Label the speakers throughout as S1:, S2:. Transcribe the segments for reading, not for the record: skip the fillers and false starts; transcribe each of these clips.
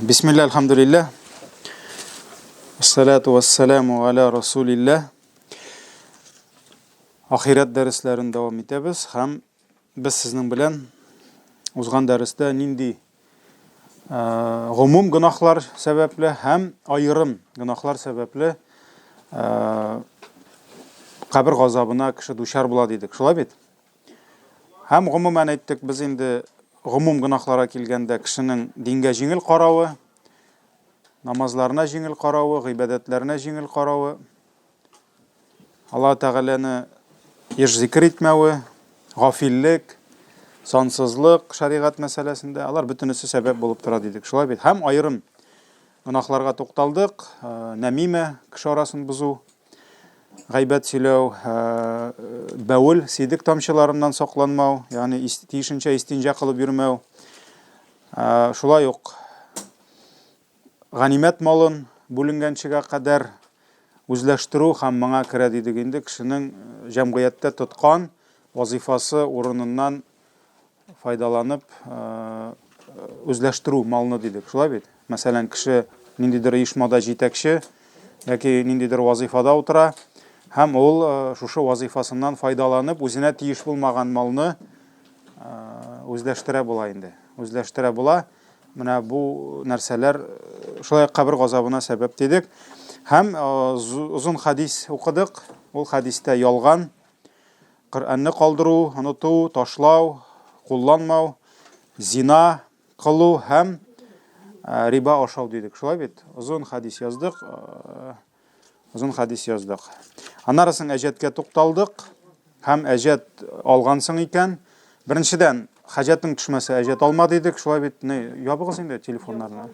S1: Bismillah, alhamdulillah. Assalatu wassalamu ala rasulillah. Ahiret derslerini devam etemiz. Hem biz sizin bilen uzgan derste nindi gumum günahlar sebeple hem ayrım günahlar sebeple kabir gazabına kişi düşer bula dedik. Şulay bit. Hem gumumen ettik biz indi gumum günahlara kelgende kişinin dinge jingil qarawı, namazlarına jingil qarawı, ibadetlerine jingil qarawı, Allah Teala'nı iş zikir etmewi, gafillik, sansızlık şeriat meselesinde alar bütünüsü sebep bulup tura dedik. Şulay bit. Hem ayrım günahlarga toqtaldık, namime kişi arasını buzu, gıybet söylöw, bawul, sidik tamşılarından saqlanmaw, yani tiyişinçe istinja qılıp yürmew. Şulay yok. Ganimet malın bölüngençiga kadar özleştiru ham manga kira dedigende kişinin jamgiyatda tutqan vazifası orunundan faydalanıp özleştiru malını dedik. Şulay bit. Mesela kişi nindidir işmada jitekşi yoki nindidir vazifada otura, hem ol şuşu vazifasından faydalanıp özüne tiyiş bulmagan malını özleştire bula indi. Özleştire bula. Mına bu narsalar şulay kabir gazabına sebep dedik. Hem uzun hadis okudık. Ol hadiste yalgan, Qur'an'ı kaldırу, unutu, taşlaw, kullanmaw, zina kılu hem riba aşaw dedik. Şulay bit. Uzun hadis yazdık. Uzun hadis yazdık. Anarasın ejetke toqtaldık. Hem ejet algansın iken, birinçiden hacatın düşmesi ejet alma dedik. Şulay bit. Ne yabıgız indi telefonlarına.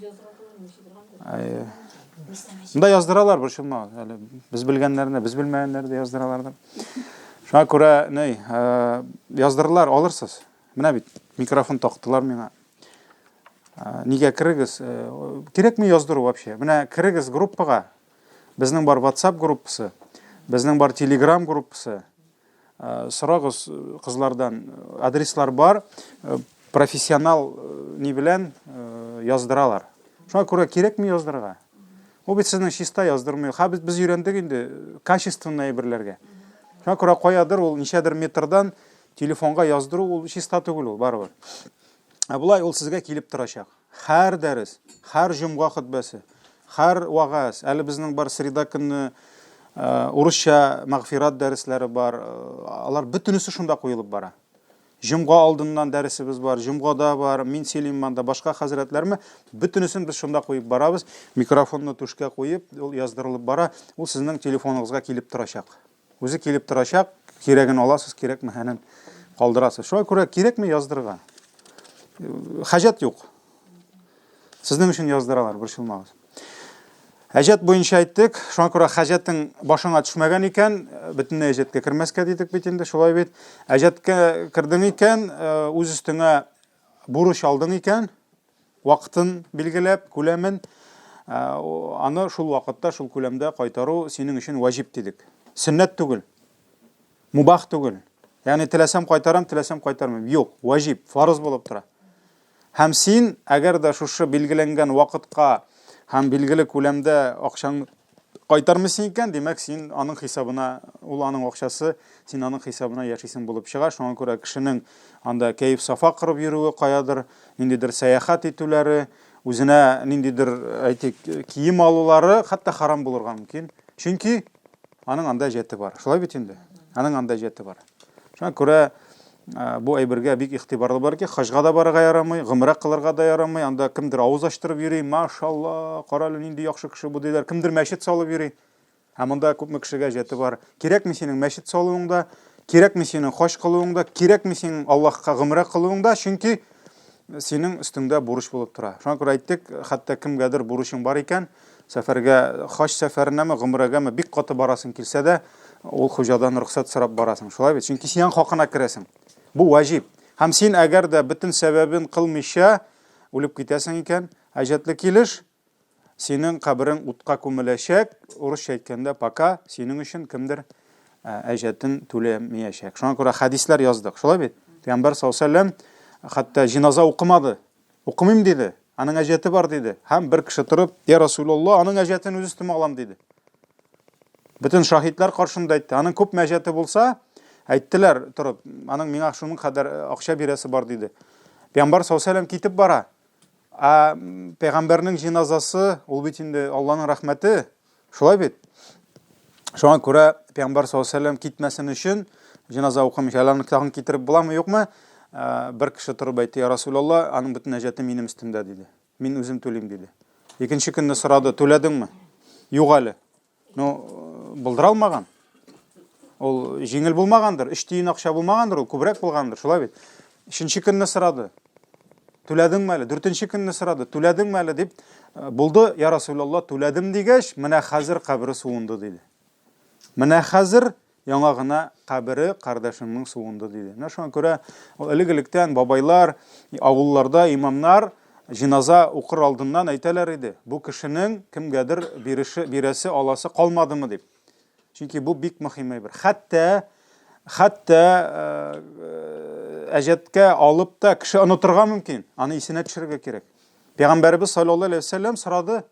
S1: Bunda yazdıralar burşulma. Biz bilgenlerine, biz bilmeyenlere de yazdıralardır. Şuna göre ne yazdırırlar alırsız. Mına bit. Mikrofon taqtılar mena. Nige kirigiz? Керек mi yazdırı вообще? Mına kirigiz gruppaga. Bizning бар WhatsApp gruppası, bizning бар Telegram gruppası. Soragız kızlardan adresler var. Profesyonel ne bilen yazdıralar. Şuna göre керек mi yazdırıga? O bit sizning şista yazdırmıyor. Ha biz öğrendik indi качественный birlerge. Şuna göre koyadır ol nişedir metrdan telefonga yazdırı ol şista tugul ol barbar. Bulay ol sizge kelip turacak. Her ders, her jumga hutbesi, her vagaz, әлі bizning бар sreda kunni urusha mag'firat dersleri var. Alar bütünüsü şunda koyulup bara. Jumga aldından dersimiz var, jumgada var, min selimanda başka hazretlerime bütünüsün biz şunda koyup barabız. Mikrofonunu tuşka koyup yazdırılıp bara. O sizin telefonunuzga kelip turacak. Özü kelip turacak. Keregin alasız, kerek mi henin kaldırasız. Şuna göre kerek mi yazdırıga? Hacet yok. Sizin için yazdıralar, burşulmağız. Hacet boyunca ettik. Şuna göre hacetin başına düşmegen iken, bütün hacetle kirmeske dedik bitinde. Şulay bit. Hacetle kirdin iken, öz üstüne buruş aldın iken, vaktın bilgilep, kulemin, anı şul vakitte, şul kulemde kaytaru senin için vacip dedik. Sünnet tugul. Mubah tugul. Yani tilesem kaytaram, tilesem kaytarmam. Yok, vacip, farz bulup tura. Hem sen eğer de şu bilgilengen vakitka hem bilgili kulemde akşam kaytarmışsın iken demek sen anın hesabına, ol anın akşası sen anın hesabına yaşaysın bulup çıkar. Şuna göre kişinin anda keyif safa kırıp yürüyü kayadır, nindidir seyahat etüleri, özüne nindidir kiyim alıları hatta haram bulurga mümkün. Çünkü anın anda jeti var. Şulay bitindi. Anın anda jeti var. Şuna göre bu aybirge bik ihtibarlı var ki, hajga da barıga yaramay, gımrak kılırga da yaramay, anda kimdir avuz açtırıp yürüy, maşallah, qaralı nindi yaxşı kişi bu deyler, kimdir meşit salıp yürüy. Hamında köp kişiге jeti var. Kerek mi senin meşit salıuңda, kerek mi senin hoş kılууңda, kerek mi senin Allah'a gımrak kılууңda, çünkü senin üstünde buruş bulup tura. Şuna göre ayttık, hatta kimgedir buruşun var iken, seferge, hoş seferine mi, gımraga mı, bik katı barasın kilse de, ol hocadan ruhsat sırap barasın. Şulay bit. Çünkü sen hakına kiresin. Bu vacip. Hem sen eğer de bütün sebebin kılmışa ölüp gidesin iken, hacetli kiliş, senin kabrin utka kumüleşek, uruş şeklinde paka, senin için kimdir hacettin tülemeyecek. Şuna göre hadisler yazdık. Şulay bit. Peygamber sallallahu aleyhi ve sellem hatta cenaze okumadı. Okumayım dedi. аның әҗәте бар дейді. Һәм бір кеше торып, "Я Расулулла, аның әҗәтен үз өстемә алам" дейді. Бүтін шаһидлар каршында әйтте. Аның күп мәҗәте булса, әйттеләр торып, аның миңа шуның кадәр акча бирәсе бар дейді. Пәйгамбер саллаллаху алейхи ва саллям китеп бара. Пәйгамбернең җиназасы, ул бит инде Аллаһның рәхмәте. Шулай бит. Шуңа күрә Пәйгамбер саллаллаху алейхи ва саллям китмәсен өчен җиназа укымыйча аларның тагын китереп буламы, юкмы? Бір кеше торып әйтте: "Я Расулулла, аның бүтән әҗәте минем өстемдә" диде. "Мин үзем түлим" диде. Икенче көнне сорады: "Түләдеңме?" "Юк әле." Булдыра алмаган. Ул җиңел булмагандыр, 3 тиен акча булмагандыр, ул күбрәк булгандыр, шулай бит. Өченче көнне сорады: "Түләдеңме әле?" Дүртенче көнне сорады: "Түләдеңме әле?" дип, "Булды, я Расулулла, түләдем" дигәч, "Менә хәзер кабере суынды" диде. "Менә хәзер яңа гына кабере кардәшемнең суынды" диде. Шуңа күрә элек-электән бабайлар, авылларда имамнар җиназа укыр алдыннан әйтәләр иде: "Бу кешенең кемгәдер бирәсе аласы калмадымы" дип. Чөнки бу бик мөһим әйбер. Хәтта әҗәткә алып та кеше онытырга мөмкин. Аны исенә төшерергә кирәк. Пәйгамбәрбез саллаллаһу алейхи ва саллям сорады.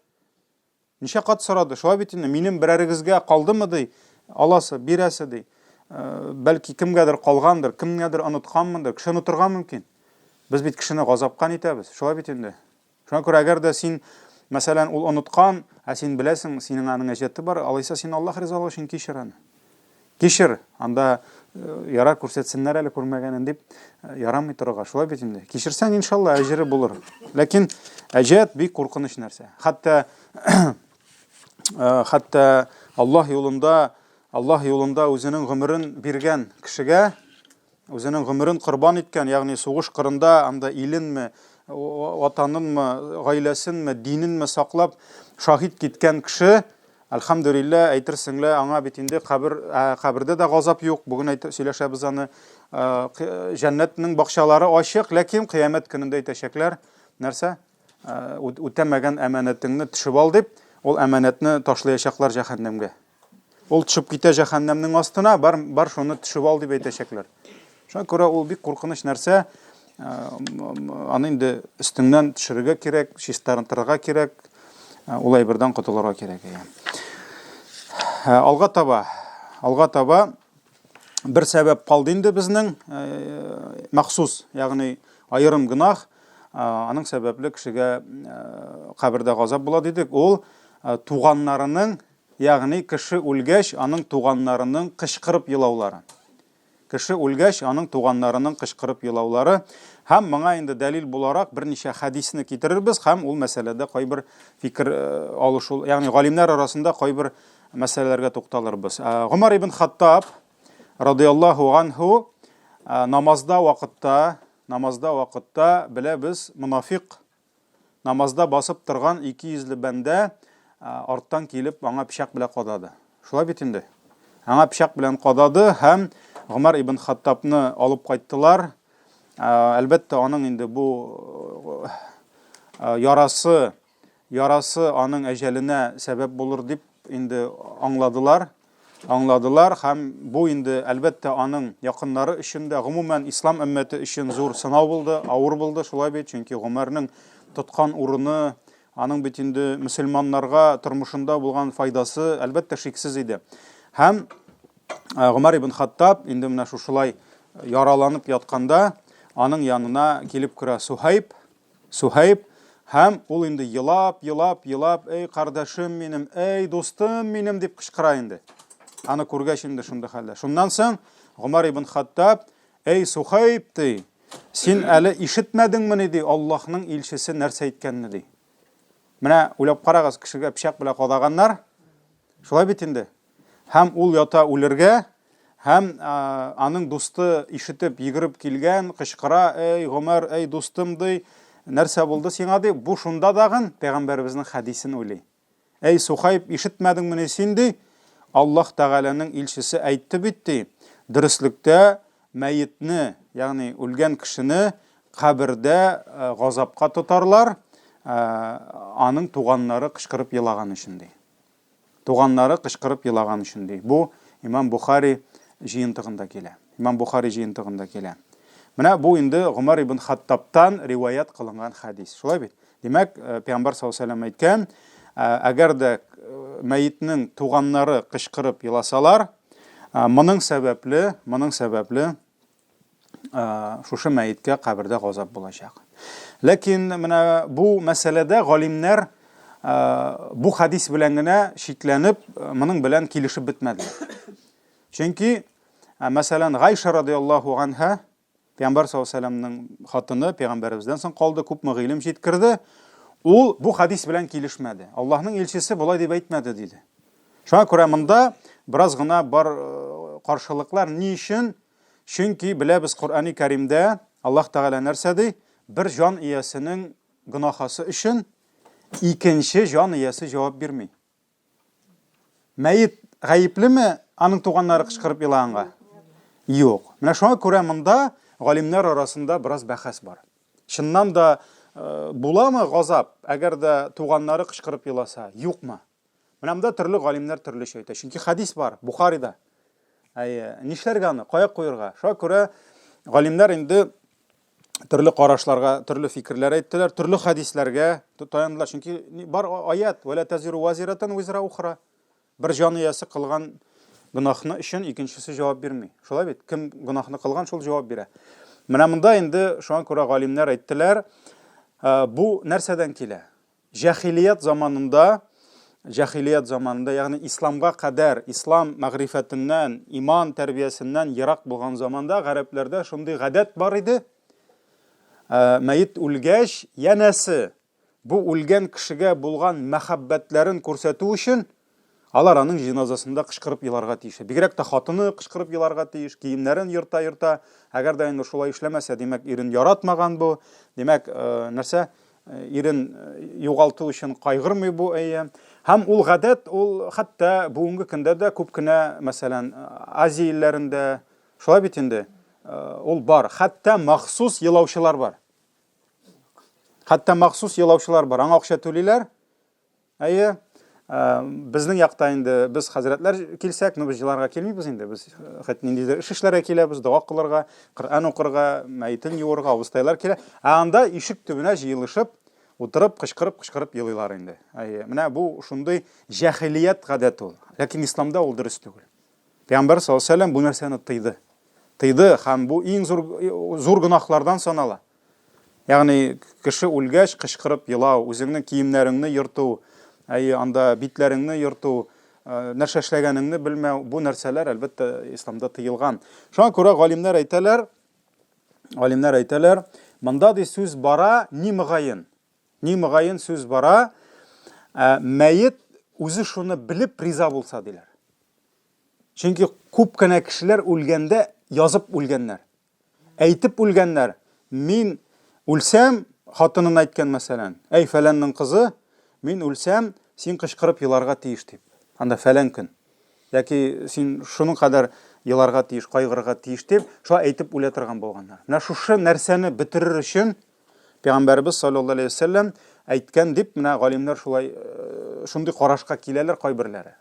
S1: Ничә кат сорады? Шулай бит инде, минем берәрегезгә калдымы ди, аласы, бирәсе ди. Бәлки кемгәдер калгандыр, кемгәдер онытканмындыр, кеше онытырга мөмкин. Без бит кешене газапкан итәбез. Шулай бит инде. Шуңа күрә әгәр дә син, мәсәлән, ул оныткан, син беләсең, синең аның әҗәте бар, алайса син Аллаһ ризалыгы өчен кичер аны. Кичер, анда ярар күрсәтсеннәр әле күрмәгәнен дип ярамый торырга. Шулай бит инде. Кичерсәң, иншалла, әҗере булыр. Ләкин әҗәт бик куркыныч нәрсә. Хәтта Аллаһ юлында үзенең гомерен биргән кешегә, үзенең гомерен корбан иткән, ягъни сугыш кырында анда иленме, ватанынмы, гаиләсенме, диненме саклап шаһид киткән кеше, әлхәмдүлилләһ, әйтерсеңлә, аңа бит инде кабердә дә газап юк. Бүген сөйләшәбез аны, җәннәтнең бакчалары ачык, ләкин кыямәт көнендә әйтәчәкләр, нәрсә? Үтәмәгән әманәтеңне төшеп ал дип, ул әманәтне ташлаячаклар җәһәннәмгә. Ул төшеп китә җәһәннәмнең астына, бар шуны төшеп ал дип әйтәчәкләр. Шуңа күрә ул бик куркыныч нәрсә. Аны инде өстеннән төшерергә кирәк, чистартырга кирәк, ул әйбердән котылырга кирәк. Алга таба бер сәбәп калды инде безнең махсус, ягъни айрым гынах, аның сәбәпле кешегә кабердә газап була дидек. Ул туганнарының, ягъни кеше үлгәч, аның туганнарының кычкырып елаулары. Кеше үлгәч, аның туганнарының кычкырып елаулары. Һәм моңа инде дәлил буларак берничә хәдисне китерербез, һәм ул мәсьәләдә кайбер фикер алышу, ягъни галимнәр арасында кайбер мәсьәләләргә тукталырбыз. Гомар ибн Хаттаб радиллаһу анһу намазда вакытта беләбез, мунафиq намазда басып торган 200 бәндә арттан килеп аңа пичак белән кадады. Шулай бит инде. Аңа пичак белән кадады һәм Гомар ибн Хаттабны алып кайттылар. Әлбәттә, аның инде бу ярасы аның әҗәленә сәбәп булыр дип инде аңладылар һәм бу инде әлбәттә аның якыннары өчен дә, гомумән ислам өммәте өчен зур сынау булды, авыр булды, шулай бит, чөнки Гомарның тоткан урыны, аның бит инде мөселманнарга тормышында булган файдасы әлбәттә шиксез иде. Һәм Гомар ибн Хаттаб инде менә шушылай яраланып ятканда, аның янына килеп керә Сухайб, һәм ул инде елап, "Эй кардәшем минем, эй достым минем" дип кычкыра инде. Аны күргәч инде шундый хәлдә. Шуннан соң Гомар ибн Хаттаб: "Эй Сухайб, син әле ишетмәдеңме ди Аллаһның илчесе нәрсә әйткәнне" ди. Менә уйлап карагыз, кешегә пичак белән кадаганнар. Шулай бит инде. Һәм ул ята үлергә, һәм аның дусты ишетеп йөгереп килгән, кычкыра: "Эй Гомар, эй достым" ди. Нәрсә булды сиңа ди? Бу шунда дагын пәйгамбәребезнең хәдисен уйлый. "Эй Сухайб, ишетмәдеңме син ди? Аллаһ Тәгаләнең илчесе әйтте бит ди. Дөреслектә мәетне, ягъни үлгән кешене кабердә газапка тотарлар, аның туганнары кычкырып елаган өчен ди. Туганнары кычкырып елаган өчен ди." Бу Имам Бухари җыентыгында килә. Менә бу инде Гомар ибн Хаттабтан риваят кылынган хадис. Шулай бит. Демәк, Пәйгамбәр саллаллаһу алейһи ва сәллям әйткән, әгәр дә мәйтнең туганнары кычкырып еласалар, моның сәбәпле шушы мәйеткә кабердә газап булачак. Ләкин менә бу мәсьәләдә галимнәр бу хадис белән генә шикләнеп, моның белән килешеп бетмәделәр. Чөнки, мәсәлән, Гайша радиллаһу анха, Пәйгамбәр саллаллаһу алейһи ва сәллямнең хатыны, пәйгамбәребездән соң калды, күпме гыйлем җиткерде. Ул бу хадис белән килешмәде. Аллаһның илчесе булай дип әйтмәде диде. Шуңа күрә монда бераз гына бар каршылыклар. Ни өчен? Чөнки беләбез Коръәни Кәримдә Аллаһ Тәгалә нәрсә ди? Бер җан иясенең гынахасы өчен икенче җан иясе җавап бирми. Мәйет гаеплеме аның туганнары кычкырып елаганга? Юк. Менә шуңа күрә монда галимнәр арасында бераз бәхәс бар. Чыннан да буламы газап, әгәр дә туганнары кычкырып еласа, юкмы? Менә монда төрле галимнәр төрлечә әйтә. Чөнки хадис бар Бухарида. Нишләргә аны, кая куярга? Шуңа күрә галимнәр инде төрле карашларга, төрле фикерләр әйттеләр, төрле хадисләргә таяндылар. Чөнки бар аят: "Вала тазиру вазиратан визра ухра". Бер җан иясе кылган гынахны өчен икенчесе җавап бирми. Шулай бит, кем гынахны кылган, шул җавап бирә. Менә монда инде шуңа күрә галимнәр әйттеләр, бу нәрсәдән килә? Җахилият заманында, ягъни исламга кадәр, ислам мәгърифәтеннән, иман тәрбиясеннән ерак булган заманда гарәпләрдә шундый гадәт бар иде. Мәйет үлгәч, янәсе бу үлгән кешегә булган мәхәббәтләрен күрсәтү өчен алар аның җиназасында кычкырып еларга тиеш. Бигрәк тә хатыны кычкырып еларга тиеш, киемнәрен йырта. Әгәр дә инде шулай эшләмәсә, димәк, ирен яратмаган бу. Димәк, нәрсә? Ирен югалту өчен кайгырмый бу әйе. Һәм ул гадәт, ул хәтта бүгенге көндә дә күп кенә, мәсәлән, Азия илләрендә, шулай бит инде, ул бар. Хәтта махсус елаучылар бар. Аңа акча түлиләр. Әйе. Безнең якта инде без хәзрәтләр килсәк, без җыларга килмибез инде. Без хәтта ниндидер эш эшләргә киләбез, дуа кылырга, Коръән укырга, мәйтен юырга, авыстайлар килә. Анда ишек төбенә җыелышып, утырып, кычкырып елыйлар инде. Менә бу шундый җахилият гадәт ул. Ләкин исламда ул дөрес түгел. Пәйгамбәр саллаллаһу алейһи ва сәллям бу нәрсәне тыйды һәм бу иң зур гынахлардан санала. Ягъни кеше үлгәч кычкырып елау, үзеңнең киемнәреңне йырту, анда битләреңне йырту, нәрсә эшләгәнеңне белмәү, бу нәрсәләр әлбәттә исламда тыелган. Шуңа күрә галимнәр әйтәләр, монда ди сүз бара, ни мөгаен сүз бара, мәйет үзе шуны белеп риза булса диләр. Чөнки күп кенә кешеләр үлгәндә язып үлгәннәр. Әйтеп үлгәннәр. Мин үлсәм, хатынын әйткән мәсәлән, әй фәләннең кызы, мин үлсәм, син кычкырып еларга тиеш дип. Анда фәлән көн. Яки син шуның кадәр еларга тиеш, кайгырырга тиеш дип, шуңа әйтеп үлә торган булганнар. Менә шушы нәрсәне бетерер өчен Пәйгамбәрбез саллаллаһу алейһи ва сәллям әйткән дип, менә галимнәр шундый карашка киләләр кайберләре.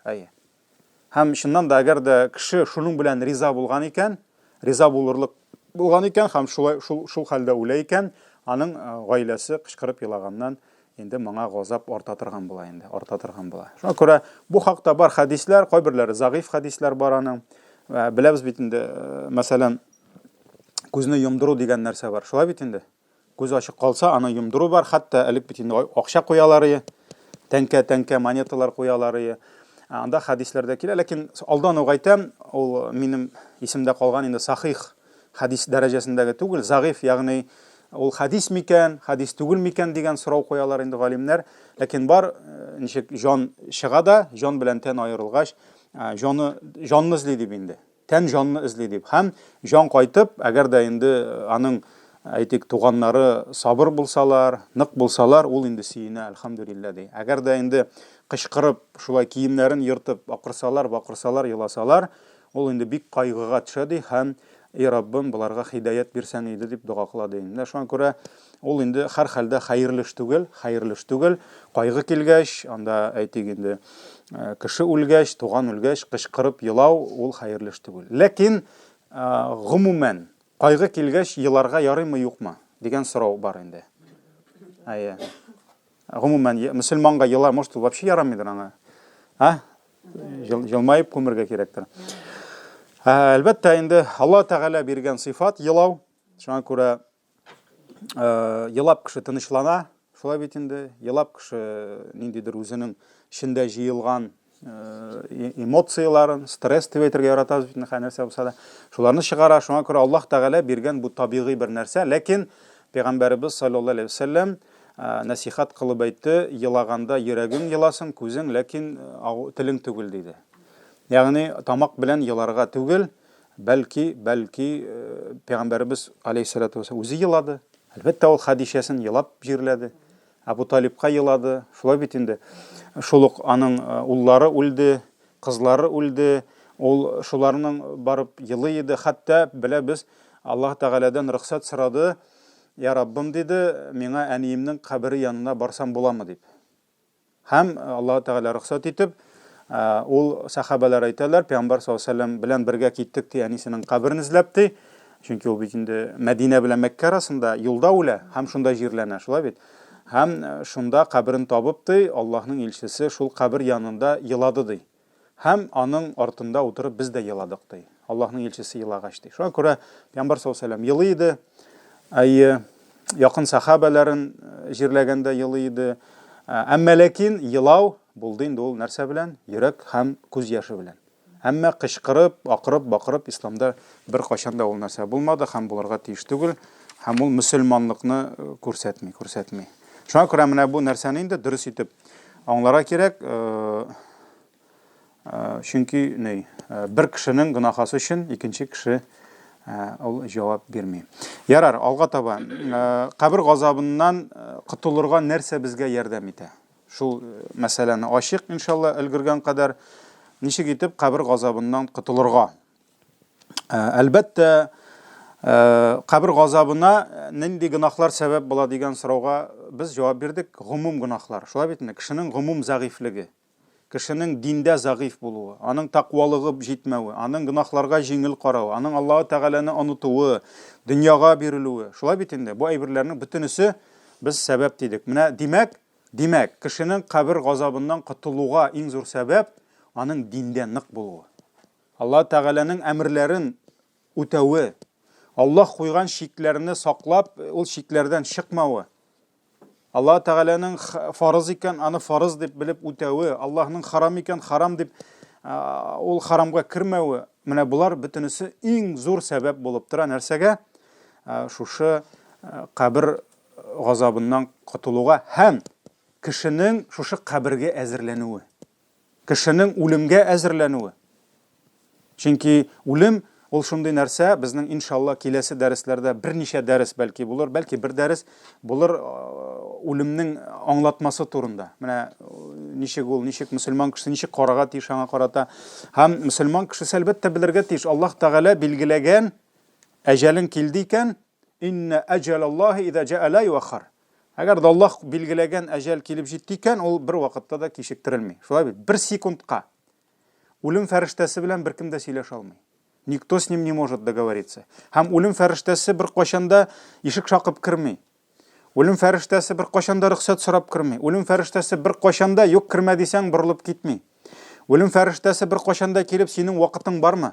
S1: Һәм чыннан да әгәр дә кеше шуның белән риза булган икән, һәм шул хәлдә үлә икән, аның гаиләсе кычкырып елаганнан инде моңа газап арта торган була. Шуңа күрә бу хакта бар хадисләр, кайберләре загыйф хадисләр бар аның. Беләбез бит инде, мәсәлән, күзне йомдыру дигән нәрсә бар. Шулай бит инде. Күз ачык калса, аны йомдыру бар. Хәтта элек бит инде акча куялар, тәңкә монеталар куялар. Анда хадисләрдә килә, ләкин алдан ук әйтәм, ул минем исемдә калган инде сахих хадис дәрәҗәсендәге түгел, загыйф, ягъни ул хадис микән, хадис түгел микән дигән сорау куялар инде галимнәр. Ләкин бар, ничек җан чыга да, җан белән тән аерылгач, җанны эзли дип инде. Тән җанны эзли дип. Һәм җан кайтып, әгәр дә инде аның әйтик туганнары сабыр булсалар, нык булсалар, ул инде сөенә, әлхәмдүлилләh ди. Әгәр дә инде кычкырып, шулай киемнәрен йыртып, бакырсалар, еласалар, ул инде бик кайгыга төшә ди һәм Раббым буларга хидаят бирсәң иде дип дуа кыла ди. Шуңа күрә ул инде һәр хәлдә хәерле эш түгел, кайгы килгәч, анда әйтик инде кеше үлгәч, туган үлгәч кычкырып елау ул хәерле эш түгел. Ләкин гомумән кайгы килгәч еларга ярыймы юкмы дигән сорау бар инде. Гомумән мөселманга елар, может, вообще ярамыйдыр аңа. Елмайып күмергә кирәктер. Әлбәттә, инде Алла Тәгалә биргән сыйфат елау. Шуңа күрә елап кеше тынычлана, шулай бит инде. Елап кеше ниндидер үзенең эчендә җыелган эмоцияларын, стресс дип әйтергә яратабыз бит, нәрсә булса да. Шуларны чыгара. Шуңа күрә Аллаһ Тәгалә биргән бу табигый бер нәрсә, ләкин Пәйгамбәрбез саллаллаһу алейхи ва саллям насихат кылып әйтте, елаганда йөрәгең еласын, күзең, ләкин телең түгел диде. Ягъни тамак белән еларга түгел, бәлки Пәйгамбәрбез алейхиссалату вассалам үзе елады. Әлбәттә, ул Хадишасын елап җирләде. Абу Талибка елады. Шулай бит инде. Шулык аның уллары үлде, кызлары үлде. Ул шуларның барып елый иде. Хәтта беләбез, Аллаһ Тәгаләдән рөхсәт сорады. Я Раббым диде, миңа әниемнең кабере янына барсам буламы дип. Һәм Аллаһ Тәгалә рөхсәт итеп, ул сахабалар әйтәләр, Пәйгамбәр саллаллаһу алейхи ва саллям белән бергә киттек ди, әнисенең каберен эзләп ди. Чөнки ул бит инде Мәдинә белән Мәккә арасында юлда үлә, һәм шунда җирләнә, шулай бит. Һәм шунда каберен табып ди, Аллаһның илчесе шул кабер янында елады ди. Һәм аның артында утырып без дә еладык ди. Аллаһның илчесе елагач ди. Шуңа күрә Пәйгамбәр саллаллаһу алейхи ва саллям елый иде. Якын сахабаларын җирләгәндә елый иде. Әмма ләкин елау булды инде ул нәрсә белән? Йөрәк һәм күз яшы белән. Әмма кычкырып, акырып, бакырып исламда бер качан да ул нәрсә булмады, һәм булырга тиеш түгел, һәм ул мөселманлыкны күрсәтми. Шуңа күрә менә бу нәрсәне инде дөрес итеп аңларга кирәк. Чөнки бер кешенең гынахасы өчен икенче кеше ул җавап бирми. Ярар, алга таба кабер газабыннан кытылырга нәрсә безгә ярдәм итә? Шул мәсьәләне ачык, иншалла, өлгергән кадәр ничек итеп кабер газабыннан кытылырга? Әлбәттә, кабер газабына нинди гынахлар сәбәп була дигән сорауга без җавап бирдек. Гомум гынахлар. Шулай бит инде, кешенең гомум загыйфлыгы, кешенең диндә загыйф булуы, аның тақвалыгы җитмәве, аның гынахларга җиңел каравы, аның Аллаһ Тәгаләне онытуы, дөньяга бирелүе. Шулай бит инде, бу әйберләрнең бөтенесе без сәбәп дидек. Менә димәк, кешенең кабер газабыннан кытылуга иң зур сәбәп аның диндә нык булуы. Аллаһ Тәгаләнең әмерләрен үтәүе, Аллаһ куйган шикләрне саклап, ул шикләрдән чыкмавы. Аллаһ Тәгаләнең фарыз икән, аны фарыз дип белеп үтәүе, Аллаһның харам икән, харам дип ул харамга кирмәве. Менә булар бөтенесе иң зур сәбәп булып тора нәрсәгә? Шушы кабер газабыннан кытылуга һәм кешенең шушы кабергә әзерләнүе. Кешенең үлемгә әзерләнүе. Чөнки үлем ул шундый нәрсә, безнең иншалла киләсе дәресләрдә берничә дәрес бәлки булыр, бәлки бер дәрес булыр үлемнең аңлатмасы турында. Менә ничек мөселман кеше ничек карага тиеш, аңа карата. Һәм мөселман кеше әлбәттә белергә тиеш, Аллаһ Тәгалә билгеләгән әҗәлең килде икән, инна аҗалаллаһи иза җаа ла юахар. Әгәр дә Аллаһ билгеләгән әҗәл килеп җитте икән, ул бер вакытта да кичектерелми. Шулай бит, бер секундка үлем фәрештәсе белән беркем дә сөйләшә алмый. Никто с ним не может договориться. Һәм үлем фәрештәсе бер кашанда ишек шакып кирми. Үлем фәрештәсе бер кашанда рөхсәт сорап кирми. Үлем фәрештәсе бер кашанда юк кирмә дисәң борылып китми. Үлем фәрештәсе бер кашанда килеп синең вакытың бармы?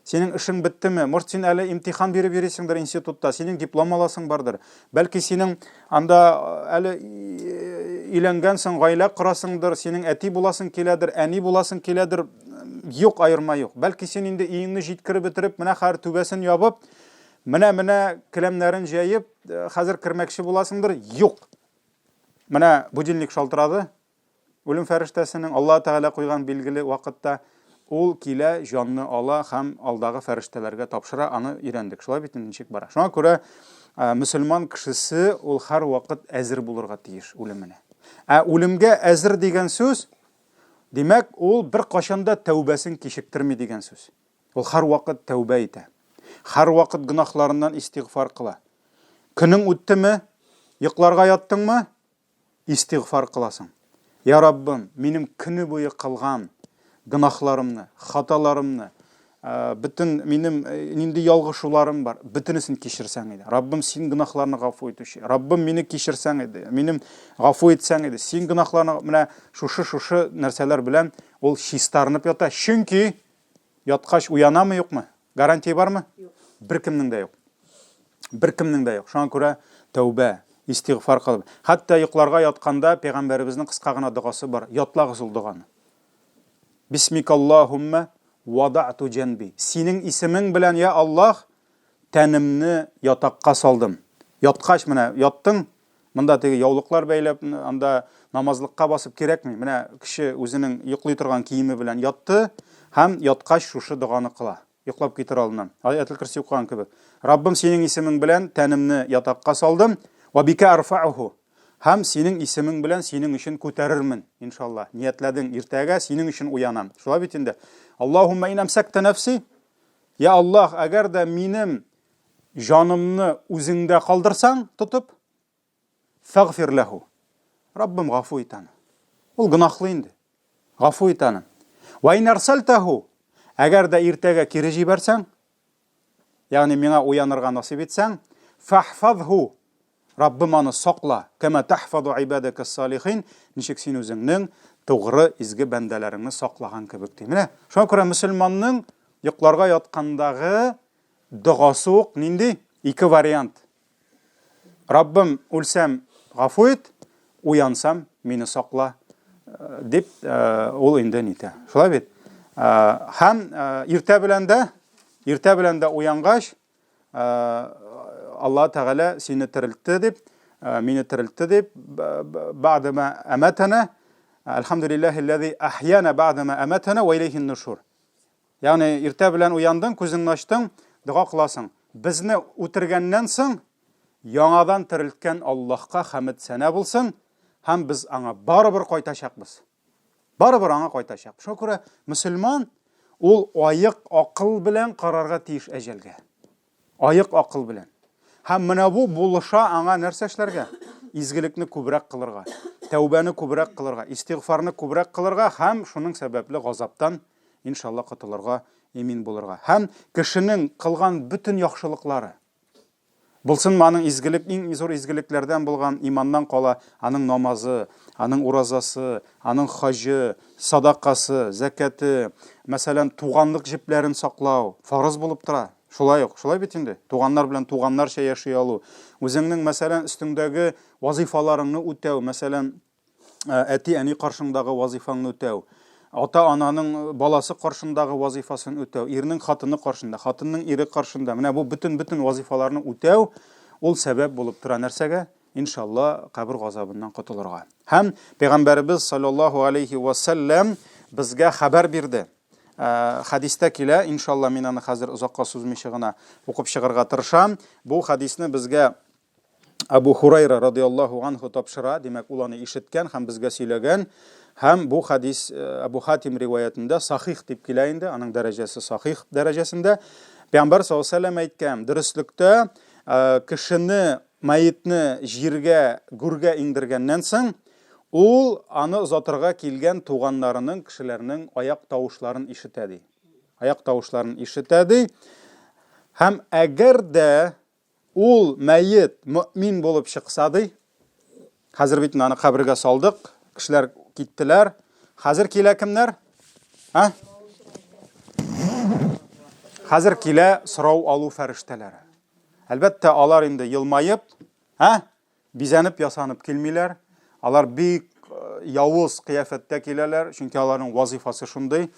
S1: Синең эшең биттеме? Может, син әле имтихан биреп йөрисеңдер институтта, синең диплом аласың бардыр. Бәлки синең анда әле өйләнгәнсең, гаилә корасыңдыр, синең әти буласың киләдер, әни буласың киләдер. Юк, айырма юк. Бәлки син инде өеңне җиткереп бетереп, менә хәр түбәсен ябып, менә келәмнәрен җәеп, хәзер кирмәкче буласыңдыр. Юк. Менә будильник шалтырады. Үлем фәрештәсенең Аллаһ Тәгалә куйган билгеле вакытта ул килә, җанны ала һәм алдагы фәрештәләргә тапшыра, аны өйрәндек. Шулай бит ничек бара. Шуңа күрә мөселман кешесе ул һәр вакыт әзер булырга тиеш үлеменә. Үлемгә әзер дигән сүз, димәк, ул бер кашанда тәүбәсен кичектерми дигән сүз. Ул һәр вакыт тәүбә итә. Һәр вакыт гынахларыннан истигъфар кыла. Көнең үттеме? Йокларга яттыңмы? Истигъфар кыласың. Я Раббым, минем көне буе кылган гынахларымны, хаталарымны, Bütün минем нинди ялгышуларым бар, бөтенесен кечерсәң иде. Раббим син гынахларны гафу итүче. Раббим мине кечерсәң иде, минем гафу итсәң иде. Син гынахларны менә шушы нәрсәләр белән ул чистарынып ята. Чөнки яткач уянамы, юкмы? Гарантия бармы? Беркемнең дә юк. Беркемнең дә юк. Шуңа күрә тәүбә, истигъфар кылып. Хәтта йокларга ятканда пәйгамбәребезнең кыска гына дугасы бар. Ятлагыз ул дуганы. Бисмикаллахумма вадa'tu janbi. Синең исемең белән, я Аллаһ, тәнемне ятакка салдым. Яткач менә яттың, монда теге яулыклар бәйләп, анда намазлыкка басып кирәкми. Менә кеше үзенең йоклый торган киеме белән ятты, һәм яткач шушы дуганы кыла. Йоклап китер алдыннан. Аятул Курси укыган кебек. Раббим синең исемең белән тәнемне ятакка салдым, ва бика арфa'uhu. Һәм синең исемең белән синең өчен күтәрермен, иншаллах. Ниятләдең, иртәгә синең өчен уянам. Шулай бит инде. Аллаһумма ин амсакта нафси. Я Аллаһ, әгәр дә минем җанымны үзеңдә калдырсаң, тотып, фагфир лаху. Раббим гафу ит аны. Ул гынахлы инде. Гафу ит аны. Ва ин арсалтаху. Әгәр дә иртәгә кире җибәрсәң, ягъни миңа уянырга насыйп итсәң, фахфазху. Раббим аны сакла, кама тахфазу ибадакас салихин, ничек син үзеңнең тугры изге бәндәләреңне саклаган кебек ди. Менә шуңа күрә мөселманның йокларга яткандагы дугасы ук нинди? Ике вариант. Раббим үлсәм гафу ит, уянсам мине сакла дип ул инде нитә. Шулай бит. Һәм иртә белән дә уянгач Allah Teala seni tiriltdi deb, meni tiriltdi deb, ba'dama amatana, elhamdülillahillazi ahyana ba'dama amatana ve ileyhin nushur. Yani irtə bilən uyandın, күзіңні açdın, dua qılasın. Bizni o'tirgandan so'ng yangadan tiriltgan Allohga hamd sana bo'lsin, ham biz anga baribir qaytashaqmiz. Baribir anga qaytashaq. Şuna ko'ra musulmon ul oyiq aql bilan qarorga tegish ajalga. Oyiq aql bilan. Ham mana bu bo'lışa anga нәрсә эшләргә? Изгелекне күбрәк кылырга, тәүбәне күбрәк кылырга, истигъфарны күбрәк кылырга һәм шуның сәбәпле газаптан иншалла котылырга, эмин булырга. Һәм кешенең кылган бүтән яхшылыклары булсын, аның изгелек, иң зур изгелекләрдән булган иманнан кала, аның намазы, аның уразасы, аның хаҗы, садакасы, закаты, мәсәлән, туганлык җепләрен саклау фарыз булып тора. Шулай ук, шулай бит инде. Туганнар белән туганнарча яши алу. Үзеңнең мәсәлән өстеңдәге вазифаларыңны үтәү, мәсәлән, әти-әни каршындагы вазифаңны үтәү, ата-ананың баласы каршындагы вазифасын үтәү, ирнең хатыны каршында, хатынның ире каршында. Менә бу бүтән вазифаларны үтәү, ул сәбәп булып тора нәрсәгә? Иншалла кабер газабыннан котылырга. Һәм Пәйгамбәрбез саллаллаһу алейхи ва саллям безгә хәбәр бирде. Хадистә килә, иншалла мин аны хәзер узакка сузмыйча гына укып чыгарга тырышам. Бу хадисне безгә Абу Хурайра радиллаһу анху тапшыра, димәк ул аны ишеткән һәм безгә сөйләгән. Һәм бу хадис Абу Хатим риваятында сахих дип килә инде, аның дәрәҗәсе сахих дәрәҗәсендә. Пәйгамбәр саллаллаһу алейһи ва саллям әйткән, дөрестлектә кешене, мәетне җиргә, гүргә иңдергәннән соң ул аны озатырга килгән туганнарының, кешеләрнең аяк тавышларын ишетә ди. Аяк тавышларын ишетә ди. Һәм әгәр дә ул мәет мөмин булып чыкса ди, хәзер бит аны кабергә салдык, кешеләр киттеләр. Хәзер килә кемнәр? Хәзер килә сорау алу фәрештәләре. Әлбәттә, алар инде елмаеп, бизәнеп ясанып килмиләр. Алар бик явыз кыяфәттә киләләр, чөнки аларның вазифасы шундый.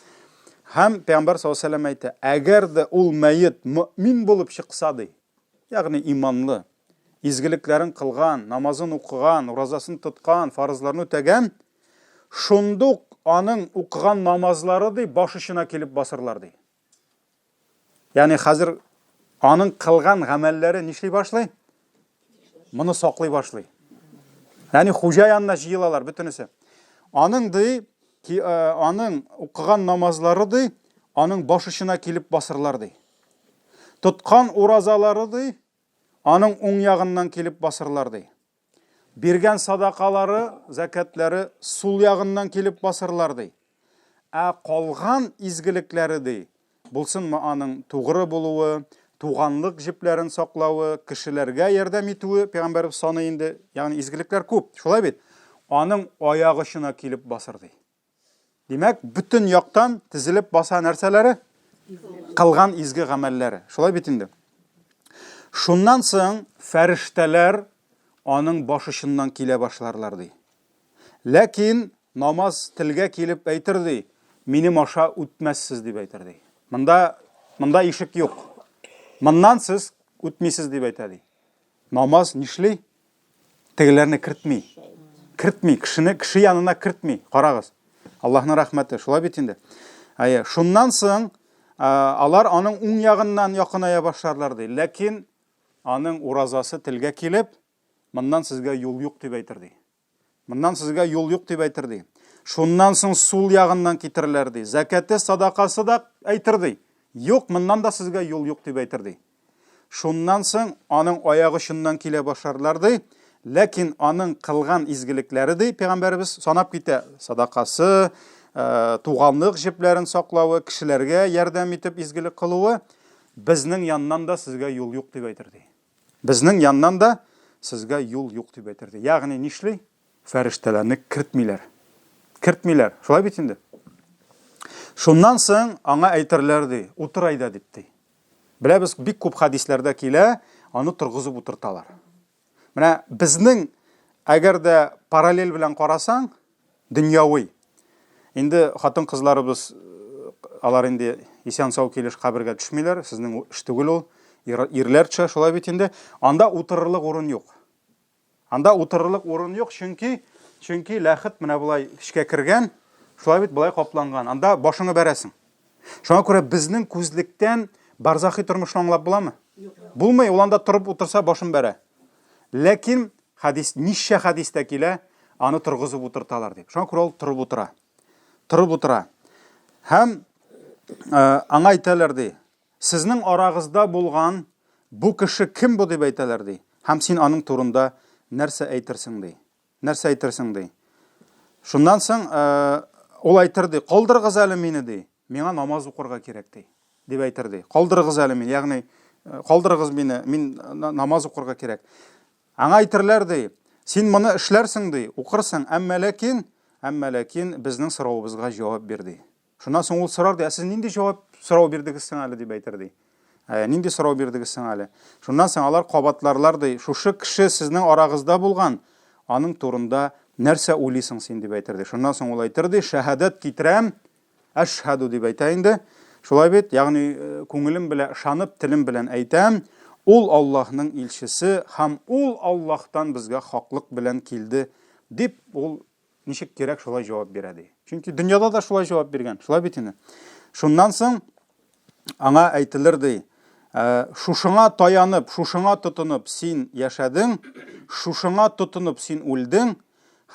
S1: Һәм Пәйгамбәр саллаллаһу алейһи ва саллям әйтә, әгәр дә ул мәет мөмин булып чыкса ди, ягъни иманлы, изгелекләрен кылган, намазын укыган, уразасын тоткан, фарызларны үтәгән, шундук аның укыган намазлары ди баш очына килеп басырлар ди. Ягъни хәзер аның кылган гамәлләре нишли башлый? Моны саклый башлый. Yani хуҗа янына җыелалар бөтенесе. Аның ди, аның укыган намазлары ди, аның баш очына килеп басырлар ди. Тоткан уразалары ди, аның уң ягыннан килеп басырлар ди. Биргән садакалары, закатлары сул ягыннан килеп басырлар ди. Калган изгелекләре ди, булсынмы аның тугры булуы, туганлык җепләрен саклауы, кешеләргә ярдәм итүе, пәйгамбәрбез саны инде, ягъни изгелекләр күп. Шулай бит? Аның аяк очына килеп басыр ди. Димәк, бүтән яктан тизелеп баса нәрсәләре? Кылган изге гамәлләре. Шулай бит инде. Шуннан соң фәрештәләр аның баш очыннан килә башларлар ди. Ләкин намаз телгә килеп әйтер ди, минем аша үтмәссез дип әйтер ди. Монда ишек юк. Моннан сез үтмисез дип әйтә ди. Намаз нишли? Тегеләрне кертми. Кертми, кеше янына кертми. Карагыз. Аллаһның рәхмәте, шулай бит инде. Шуннан соң алар аның уң ягыннан якыная башларлар ди. Ләкин аның уразасы телгә килеп, моннан сезгә юл юк дип әйтер ди. Моннан сезгә юл юк дип әйтер ди. Шуннан соң сул ягыннан китерләр ди. Закаты, садакасы да әйтер ди. Юк, моннан да сезгә юл юк дип әйтер ди. Шуннан соң аның аягы шуннан килә башларлар ди. Ләкин аның кылган изгелекләре ди, пәйгамбәрбез санап китә. Садакасы, туганлык җепләрен саклавы, кешеләргә ярдәм итеп изгелек кылуы безнең яннан да сезгә юл юк дип әйтер ди. Безнең яннан да сезгә юл юк дип әйтер ди. Ягъни нишли? Фәрештәләрне кертмиләр. Кертмиләр. Шулай бит инде. Шуннан соң аңа әйтерләр ди, утыр айда дип ди. Беләбез, бик күп хадисләрдә килә, аны торгызып утырталар. Менә безнең әгәр дә параллель белән карасаң, дөньяви. Инде хатын кызларыбыз алар инде исән-сау килеш кабергә төшмиләр, сезнең эш түгел ул, ирләрчә, шулай бит инде. Анда утырырлык урын юк. Анда утырырлык урын юк, чөнки ләхет менә булай эшкә кергән, шулай бит булай капланган. Анда башыңы бәрәсең. Шуңа күрә безнең күзлектән барзахи тормышны аңлап буламы? Булмый, ул анда торып утырса башын бәрә. Ләкин ничә хадистә килә, аны торгызып утырталар дип. Шуңа күрә ул торып утыра. Торып утыра. Һәм аңа әйтәләр ди, сезнең арагызда булган бу кеше кем бу дип әйтәләр ди. Һәм син аның турында нәрсә әйтерсең ди. Нәрсә әйтерсең ди. Шуннан соң ул әйтер ди, калдырыгыз әле мине ди. Миңа намаз укырга кирәк ди. Дип әйтер ди. Калдырыгыз әле мине, ягъни калдырыгыз мине, мин намаз укырга кирәк. Аңа әйтерләр ди, син моны эшләрсең ди, укырсың, әмма ләкин безнең сорауыбызга җавап бир ди. Шуннан соң ул сорар ди, сез нинди сорау бирдегез соң әле дип әйтер ди. Нинди сорау бирдегез соң әле? Шуннан соң алар кабатларлар ди, шушы кеше сезнең арагызда булган, аның турында нәрсә уйлыйсың син дип әйтер ди. Шуннан соң ул әйтер ди, шәһадәт китерәм, әшһәду дип әйтә инде. Шулай бит, ягъни күңелем белән ышанып, телем белән әйтәм, ул Аллаһның илчесе һәм ул Аллаһтан безгә хаклык белән килде дип ул ничек кирәк шулай җавап бирә ди. Чөнки дөньяда да шулай җавап биргән. Шулай бит инде. Шуннан соң аңа әйтелер ди, шушыңа таянып, шушыңа тотынып син яшәдең, шушыңа тотынып син үлдең,